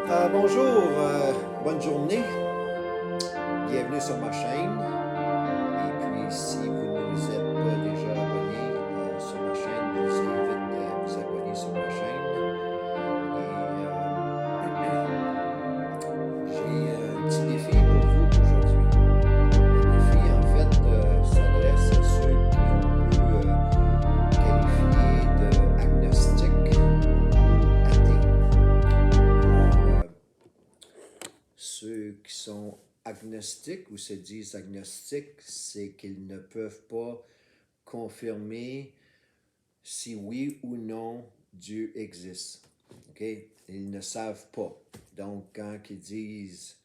Bonjour, bonne journée, bienvenue sur ma chaîne. Et puis, si vous ne vous êtes pas déjà abonné sur ma chaîne, je vous invite à vous abonner sur ma chaîne. Et j'ai un petit défi pour vous aujourd'hui. Le défi, en fait, s'adresse à ceux qu'on peut qualifier d'agnostiques ou athées. Alors, ceux qui sont agnostiques ou se disent agnostiques, c'est qu'ils ne peuvent pas confirmer si oui ou non Dieu existe. OK? Ils ne savent pas. Donc, quand ils disent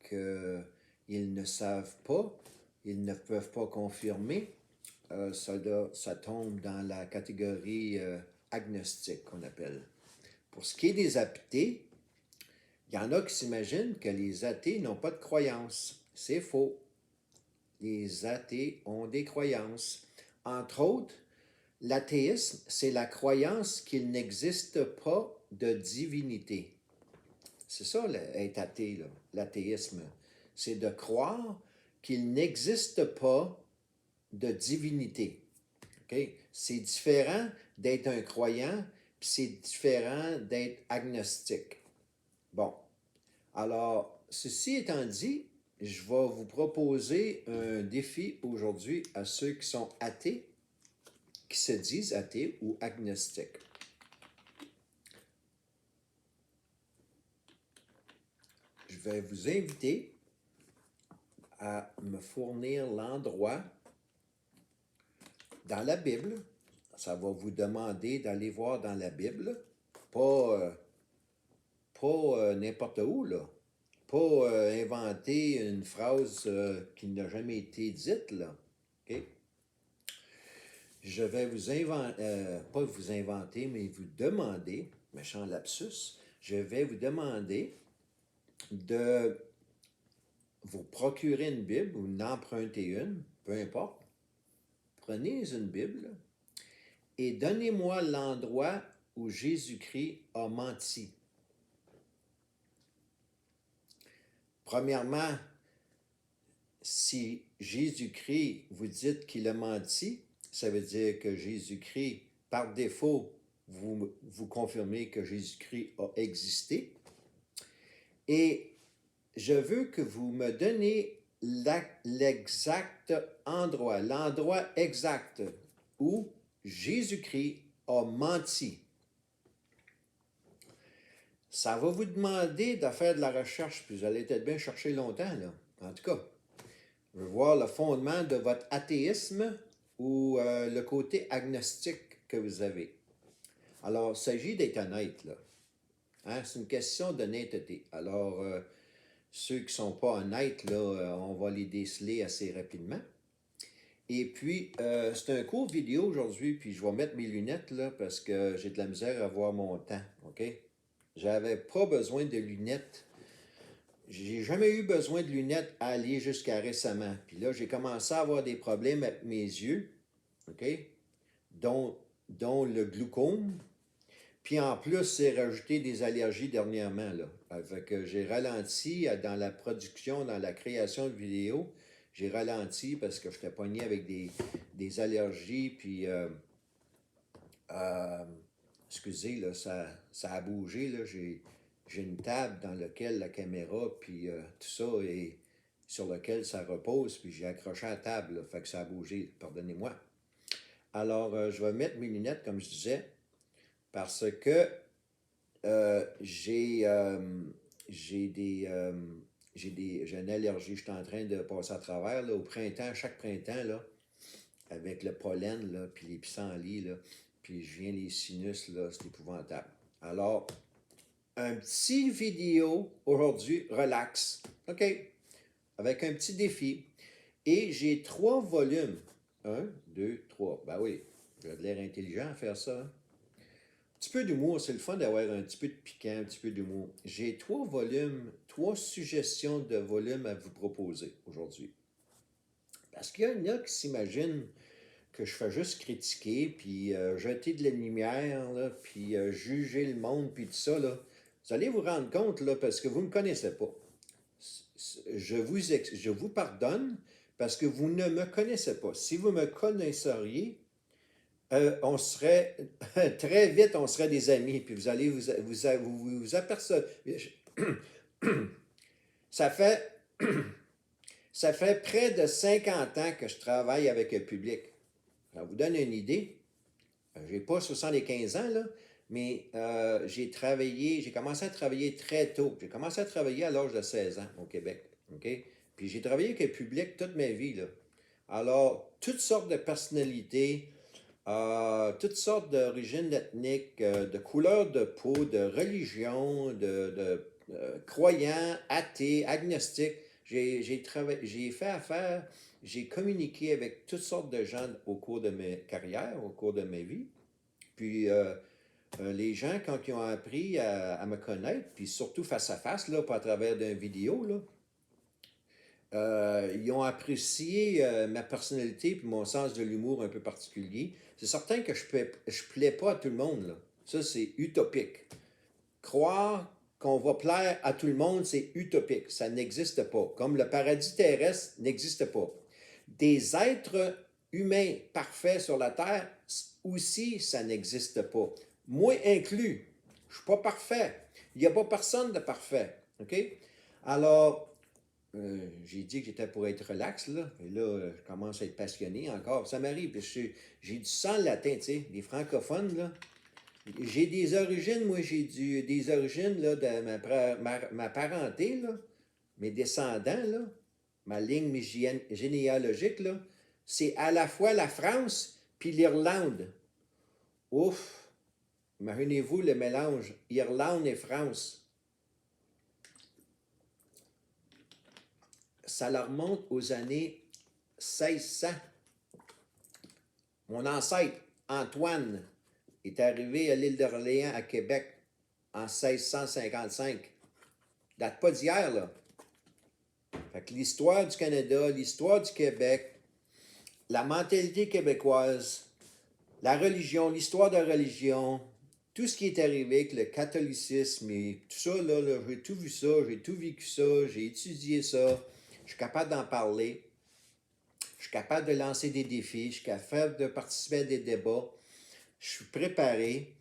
qu'ils ne savent pas, ils ne peuvent pas confirmer, ça tombe dans la catégorie agnostique qu'on appelle. Pour ce qui est des athées, il y en a qui s'imaginent que les athées n'ont pas de croyances. C'est faux. Les athées ont des croyances. Entre autres, l'athéisme, c'est la croyance qu'il n'existe pas de divinité. C'est ça, être athée, l'athéisme. C'est de croire qu'il n'existe pas de divinité. Okay? C'est différent d'être un croyant, puis c'est différent d'être agnostique. Bon, alors, ceci étant dit, je vais vous proposer un défi aujourd'hui à ceux qui sont athées, qui se disent athées ou agnostiques. Je vais vous inviter à me fournir l'endroit dans la Bible. Ça va vous demander d'aller voir dans la Bible, pas n'importe où, là. Pas inventer une phrase qui n'a jamais été dite, là. OK? Je vais vous inventer, pas vous inventer, mais vous demander, méchant lapsus, je vais vous demander de vous procurer une Bible ou d'emprunter une, peu importe. Prenez une Bible et donnez-moi l'endroit où Jésus-Christ a menti. Premièrement, si Jésus-Christ, vous dites qu'il a menti, ça veut dire que Jésus-Christ, par défaut, vous confirmez que Jésus-Christ a existé. Et je veux que vous me donnez l'exact endroit, l'endroit exact où Jésus-Christ a menti. Ça va vous demander de faire de la recherche, puis vous allez peut-être bien chercher longtemps, là. En tout cas, je veux voir le fondement de votre athéisme ou le côté agnostique que vous avez. Alors, il s'agit d'être honnête, là. Hein? C'est une question d'honnêteté. Alors, ceux qui ne sont pas honnêtes, là, on va les déceler assez rapidement. Et puis, c'est un court vidéo aujourd'hui, puis je vais mettre mes lunettes, là, parce que j'ai de la misère à voir mon temps, OK? J'avais pas besoin de lunettes. J'ai jamais eu besoin de lunettes à aller jusqu'à récemment. Puis là, j'ai commencé à avoir des problèmes avec mes yeux, OK? Dont le glaucome. Puis en plus, c'est rajouté des allergies dernièrement, là. Fait que j'ai ralenti dans la production, dans la création de vidéos. J'ai ralenti parce que j'étais pogné avec des allergies, puis excusez, là, ça a bougé, là. J'ai une table dans laquelle la caméra, puis tout ça, et sur lequel ça repose, puis j'ai accroché à la table, là, fait que ça a bougé, pardonnez-moi. Alors, je vais mettre mes lunettes, comme je disais, parce que j'ai une allergie, je suis en train de passer à travers, là, au printemps, chaque printemps, là, avec le pollen, là, puis les pissenlits, là, puis je viens les sinus, là, c'est épouvantable. Alors, un petit vidéo aujourd'hui, relax, OK, avec un petit défi. Et j'ai 3 volumes. 1, 2, 3. Ben oui, j'ai de l'air intelligent à faire ça. Hein? Un petit peu d'humour, c'est le fun d'avoir un petit peu de piquant, un petit peu d'humour. J'ai 3 volumes, 3 suggestions de volumes à vous proposer aujourd'hui. Parce qu'il y en a qui s'imaginent que je fais juste critiquer, puis jeter de la lumière, là, puis juger le monde, puis tout ça, là. Vous allez vous rendre compte, là, parce que vous ne me connaissez pas. Je vous pardonne parce que vous ne me connaissez pas. Si vous me connaisseriez, on serait, très vite, on serait des amis, puis vous allez vous apercevoir. Ça fait, ça fait près de 50 ans que je travaille avec le public. Ça vous donne une idée. Je n'ai pas 75 ans, là, mais j'ai commencé à travailler très tôt. J'ai commencé à travailler à l'âge de 16 ans au Québec. OK? Puis j'ai travaillé avec le public toute ma vie, là. Alors, toutes sortes de personnalités, toutes sortes d'origines ethniques, de couleurs de peau, de religion, de croyants, athées, agnostiques. J'ai fait affaire, j'ai communiqué avec toutes sortes de gens au cours de mes carrières, au cours de ma vie. Puis les gens, quand ils ont appris à me connaître, puis surtout face à face, là, pas à travers d'une vidéo, là, ils ont apprécié ma personnalité et mon sens de l'humour un peu particulier. C'est certain que je plais pas à tout le monde, là. Ça, c'est utopique. Croire qu'on va plaire à tout le monde, c'est utopique. Ça n'existe pas. Comme le paradis terrestre n'existe pas. Des êtres humains parfaits sur la Terre, aussi, ça n'existe pas. Moi inclus, je ne suis pas parfait. Il n'y a pas personne de parfait. OK? Alors, j'ai dit que j'étais pour être relax, là. Et là, je commence à être passionné encore. Ça m'arrive, j'ai du sang latin, tu sais, les francophones, là. J'ai des origines, moi, des origines, là, de ma parenté, là, mes descendants, là, ma ligne généalogique, là, c'est à la fois la France puis l'Irlande. Ouf! Imaginez-vous le mélange Irlande et France. Ça leur remonte aux années 1600. Mon ancêtre, Antoine, est arrivé à l'île d'Orléans, à Québec, en 1655. Date pas d'hier, là. Fait que l'histoire du Canada, l'histoire du Québec, la mentalité québécoise, la religion, l'histoire de la religion, tout ce qui est arrivé avec le catholicisme et tout ça, là, j'ai tout vu ça, j'ai tout vécu ça, j'ai étudié ça, je suis capable d'en parler, je suis capable de lancer des défis, je suis capable de participer à des débats, je suis préparé,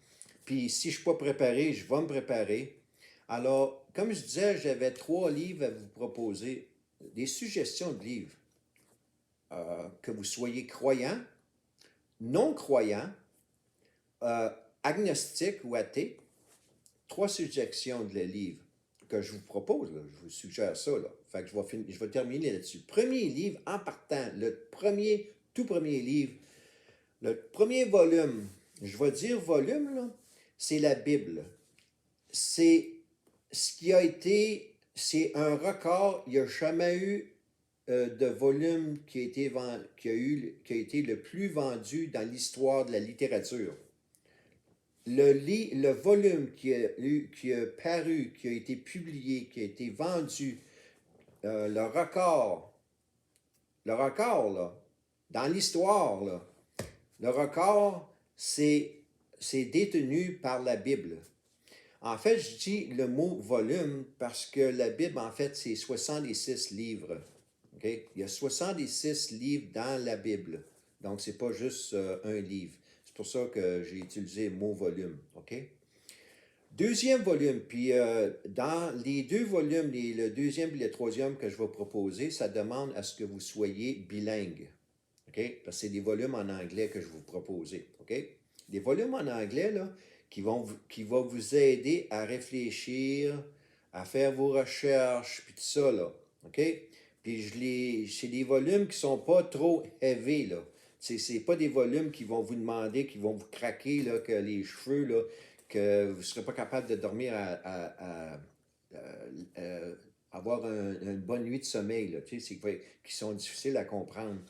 puis si je ne suis pas préparé, je vais me préparer. Alors, comme je disais, j'avais 3 livres à vous proposer, des suggestions de livres. Que vous soyez croyant, non-croyant, agnostique ou athée, 3 suggestions de livres que je vous propose, là, je vous suggère ça. Là. Fait que je vais terminer là-dessus. Premier livre, en partant, tout premier livre, le premier volume, je vais dire volume, là, c'est la Bible. C'est ce qui a été, c'est un record, il n'y a jamais eu de volume qui a été le plus vendu dans l'histoire de la littérature. Le volume qui a paru, qui a été publié, qui a été vendu, le record, là, dans l'histoire, là, le record, c'est détenu par la Bible. En fait, je dis le mot volume parce que la Bible, en fait, c'est 66 livres. Okay? Il y a 66 livres dans la Bible. Donc, ce n'est pas juste un livre. C'est pour ça que j'ai utilisé le mot volume. Okay? Deuxième volume, puis dans les 2 volumes, le deuxième et le troisième que je vais proposer, ça demande à ce que vous soyez bilingue. Okay? Parce que c'est des volumes en anglais que je vais vous proposer. Okay? Des volumes en anglais, là, qui vont vous aider à réfléchir, à faire vos recherches, puis tout ça, là. OK? Puis c'est des volumes qui sont pas trop élevés, là. C'est pas des volumes qui vont vous demander, qui vont vous craquer, là, que les cheveux, là, que vous ne serez pas capable de dormir avoir une bonne nuit de sommeil, là, qui sont difficiles à comprendre.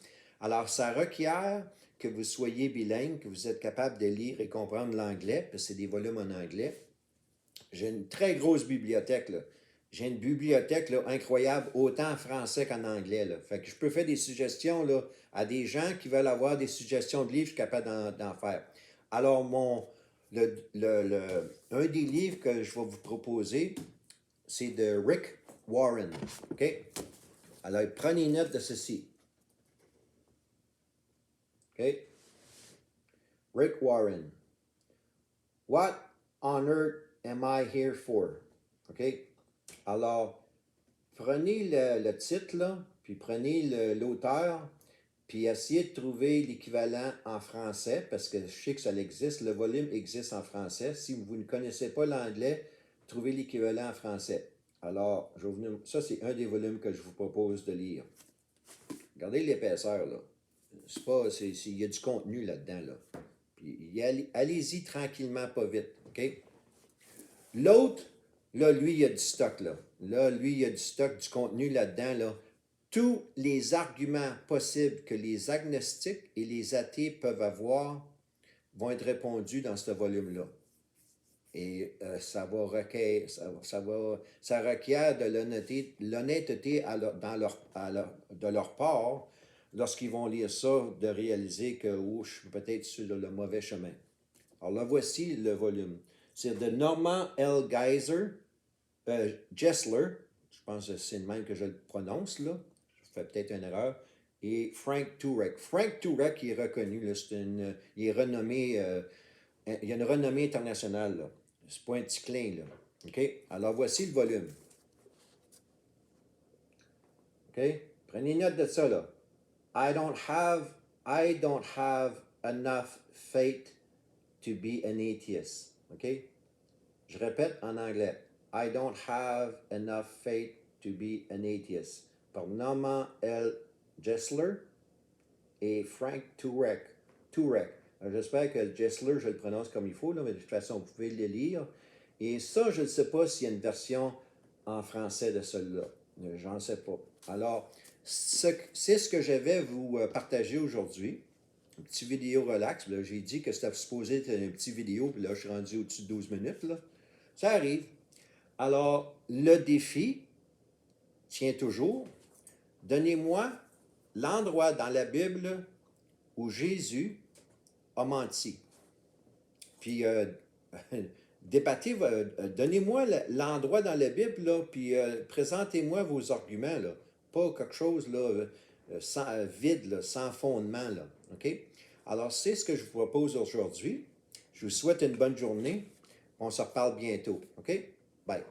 Alors, ça requiert que vous soyez bilingue, que vous êtes capable de lire et comprendre l'anglais, parce que c'est des volumes en anglais. J'ai une très grosse bibliothèque, là. J'ai une bibliothèque là, incroyable, autant en français qu'en anglais. Là. Fait que je peux faire des suggestions là, à des gens qui veulent avoir des suggestions de livres, je suis capable d'en faire. Alors, un des livres que je vais vous proposer, c'est de Rick Warren. OK? Alors, prenez note de ceci. OK? Rick Warren. What on earth am I here for? OK? Alors, prenez le titre, là, puis prenez l'auteur, puis essayez de trouver l'équivalent en français, parce que je sais que ça existe, le volume existe en français. Si vous ne connaissez pas l'anglais, trouvez l'équivalent en français. Alors, ça c'est un des volumes que je vous propose de lire. Regardez l'épaisseur, là. Il y a du contenu là-dedans, là. Puis, allez-y tranquillement, pas vite, OK? L'autre, là, lui, il y a du stock, là. Là, lui, il y a du stock, du contenu là-dedans, là. Tous les arguments possibles que les agnostiques et les athées peuvent avoir vont être répondus dans ce volume-là. Et ça requiert de l'honnêteté de leur part lorsqu'ils vont lire ça, de réaliser que je suis peut-être sur le mauvais chemin. Alors là, voici le volume. C'est de Norman L. Gessler, je pense que c'est le même que je le prononce, là. Je fais peut-être une erreur. Et Frank Turek. Frank Turek, il est reconnu, là, il est renommé, il a une renommée internationale, là. C'est pas un petit clin, là. OK? Alors, voici le volume. OK? Prenez note de ça, là. I don't have enough faith to be an atheist. OK? Je répète en anglais. I don't have enough faith to be an atheist. Par Norman L. Gessler et Frank Turek. J'espère que Gessler, je le prononce comme il faut, là, mais de toute façon, vous pouvez le lire. Et ça, je ne sais pas s'il y a une version en français de celui-là. J'en sais pas. Alors, c'est ce que je vais vous partager aujourd'hui. Une petite vidéo relax. J'ai dit que c'était supposé être une petite vidéo, puis là, je suis rendu au-dessus de 12 minutes. Là. Ça arrive. Alors, le défi tient toujours. Donnez-moi l'endroit dans la Bible où Jésus a menti. Puis, donnez-moi l'endroit dans la Bible, là, puis présentez-moi vos arguments, là. Pas quelque chose là, vide, là, sans fondement. Là. OK? Alors, c'est ce que je vous propose aujourd'hui. Je vous souhaite une bonne journée. On se reparle bientôt. OK? Bye.